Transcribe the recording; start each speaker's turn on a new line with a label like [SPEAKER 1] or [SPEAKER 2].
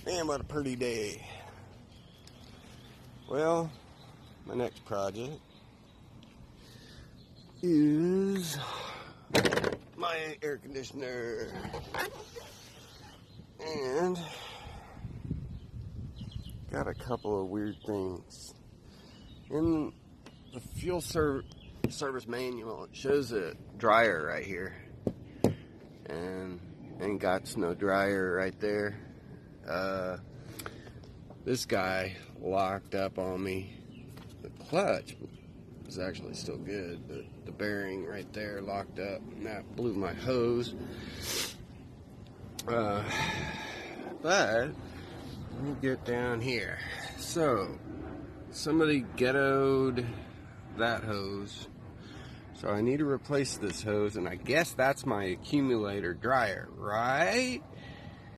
[SPEAKER 1] Man, what a pretty day. Well, my next project is my air conditioner. And got a couple of weird things. In the fuel service manual, it shows a dryer right here. And ain't got no dryer right there. This guy locked up on me. The clutch is actually still good, but the bearing right there locked up, and that blew my hose. But let me get down here. So somebody ghettoed that hose, so I need to replace this hose, and I guess that's my accumulator dryer, right?